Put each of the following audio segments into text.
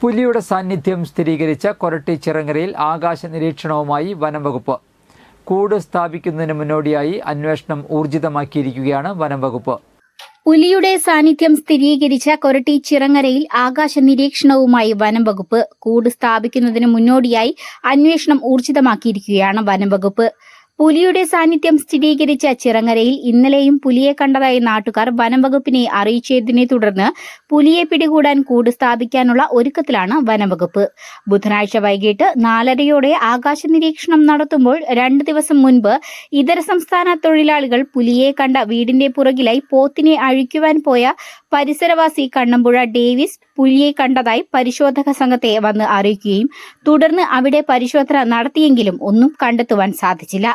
പുലിയുടെ സാന്നിധ്യം സ്ഥിരീകരിച്ച കൊരട്ടി ചിറങ്ങരയിൽ ആകാശ നിരീക്ഷണവുമായി വനംവകുപ്പ്. കൂട് സ്ഥാപിക്കുന്നതിന് മുന്നോടിയായി അന്വേഷണം ഊർജിതമാക്കിയിരിക്കുകയാണ് വനംവകുപ്പ്. പുലിയുടെ സാന്നിധ്യം സ്ഥിരീകരിച്ച കൊരട്ടി ചിറങ്ങരയിൽ ആകാശ നിരീക്ഷണവുമായി വനംവകുപ്പ്. കൂട് സ്ഥാപിക്കുന്നതിന് മുന്നോടിയായി അന്വേഷണം ഊർജിതമാക്കിയിരിക്കുകയാണ് വനംവകുപ്പ്. പുലിയുടെ സാന്നിധ്യം സ്ഥിരീകരിച്ച ചിറങ്ങരയിൽ ഇന്നലെയും പുലിയെ കണ്ടതായി നാട്ടുകാർ വനംവകുപ്പിനെ അറിയിച്ചതിനെ തുടർന്ന് പുലിയെ പിടികൂടാൻ കൂട് സ്ഥാപിക്കാനുള്ള ഒരുക്കത്തിലാണ് വനംവകുപ്പ്. ബുധനാഴ്ച വൈകിട്ട് 4:30 ആകാശ നിരീക്ഷണം നടത്തുമ്പോൾ 2 ദിവസം മുൻപ് ഇതര സംസ്ഥാന തൊഴിലാളികൾ പുലിയെ കണ്ട വീടിന്റെ പുറകിലായി പോത്തിനെ അഴിക്കുവാൻ പോയ പരിസരവാസി കണ്ണമ്പുഴ ഡേവിസ് പുലിയെ കണ്ടതായി പരിശോധക സംഘത്തെ വന്ന് അറിയിക്കുകയും തുടർന്ന് അവിടെ പരിശോധന നടത്തിയെങ്കിലും ഒന്നും കണ്ടെത്തുവാൻ സാധിച്ചില്ല.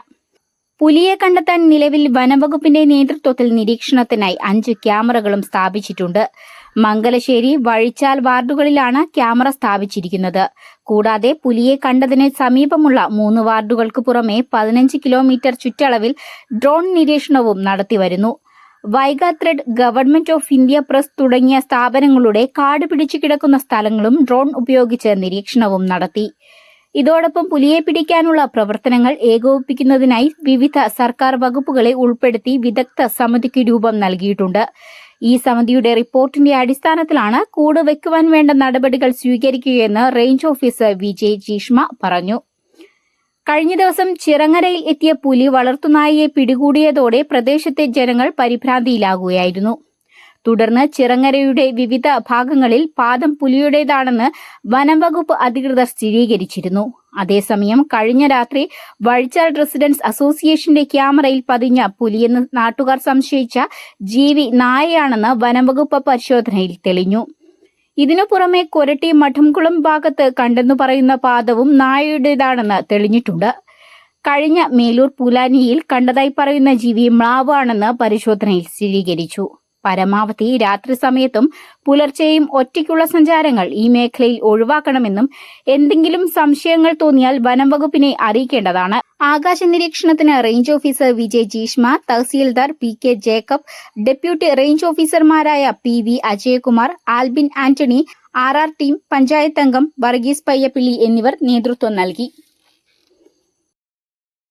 പുലിയെ കണ്ടെത്താൻ നിലവിൽ വനംവകുപ്പിന്റെ നേതൃത്വത്തിൽ നിരീക്ഷണത്തിനായി 5 ക്യാമറകളും സ്ഥാപിച്ചിട്ടുണ്ട്. മംഗലശ്ശേരി, വഴിച്ചാൽ വാർഡുകളിലാണ് ക്യാമറ സ്ഥാപിച്ചിരിക്കുന്നത്. കൂടാതെ പുലിയെ കണ്ടതിന് സമീപമുള്ള 3 വാർഡുകൾക്ക് പുറമെ 15 കിലോമീറ്റർ ചുറ്റളവിൽ ഡ്രോൺ നിരീക്ഷണവും നടത്തിവരുന്നു. Vaiga thread, government of India press തുടങ്ങിയ സ്ഥാപനങ്ങളുടെ കാട് പിടിച്ചു കിടക്കുന്ന സ്ഥലങ്ങളും ഡ്രോൺ ഉപയോഗിച്ച് നിരീക്ഷണവും നടത്തി. ഇതോടൊപ്പം പുലിയെ പിടിക്കാനുള്ള പ്രവർത്തനങ്ങൾ ഏകോപിപ്പിക്കുന്നതിനായി വിവിധ സർക്കാർ വകുപ്പുകളെ ഉൾപ്പെടുത്തി വിദഗ്ധ സമിതിക്ക് രൂപം നൽകിയിട്ടുണ്ട്. ഈ സമിതിയുടെ റിപ്പോർട്ടിന്റെ അടിസ്ഥാനത്തിലാണ് കൂട് വയ്ക്കുവാൻ വേണ്ട നടപടികൾ സ്വീകരിക്കുകയെന്ന് റേഞ്ച് ഓഫീസർ വിജയ് ജീഷ്മ പറഞ്ഞു. കഴിഞ്ഞ ദിവസം ചിറങ്ങരയിൽ എത്തിയ പുലി വളർത്തുനായയെ പിടികൂടിയതോടെ പ്രദേശത്തെ ജനങ്ങൾ പരിഭ്രാന്തിയിലാകുകയായിരുന്നു. തുടർന്ന് ചിറങ്ങരയുടെ വിവിധ ഭാഗങ്ങളിൽ പാദം പുലിയുടേതാണെന്ന് വനംവകുപ്പ് അധികൃതർ സ്ഥിരീകരിച്ചിരുന്നു. അതേസമയം കഴിഞ്ഞ രാത്രി വഴിച്ചാൽ റെസിഡൻസ് അസോസിയേഷന്റെ ക്യാമറയിൽ പതിഞ്ഞ പുലിയെന്ന് നാട്ടുകാർ സംശയിച്ച ജീവി നായയാണെന്ന് വനംവകുപ്പ് പരിശോധനയിൽ തെളിഞ്ഞു. ഇതിനു പുറമെ കൊരട്ടി മഠംകുളം ഭാഗത്ത് കണ്ടെന്നു പറയുന്ന പാദവും നായയുടേതാണെന്ന് തെളിഞ്ഞിട്ടുണ്ട്. കഴിഞ്ഞ മേലൂർ പൂലാനിയിൽ കണ്ടതായി പറയുന്ന ജീവി മ്ലാവാണെന്ന് പരിശോധനയിൽ സ്ഥിരീകരിച്ചു. പരമാവധി രാത്രി സമയത്തും പുലർച്ചെയും ഒറ്റയ്ക്കുള്ള സഞ്ചാരങ്ങൾ ഈ മേഖലയിൽ ഒഴിവാക്കണമെന്നും എന്തെങ്കിലും സംശയങ്ങൾ തോന്നിയാൽ വനംവകുപ്പിനെ അറിയിക്കേണ്ടതാണ്. ആകാശ നിരീക്ഷണത്തിന് range officer Vijay Jeeshma, tahsildar PK Jacob, deputy range ഓഫീസർമാരായ PV Ajayakumar, Albin Antony, RR team, panchayat അംഗം വർഗീസ് പയ്യപ്പിള്ളി എന്നിവർ നേതൃത്വം നൽകി.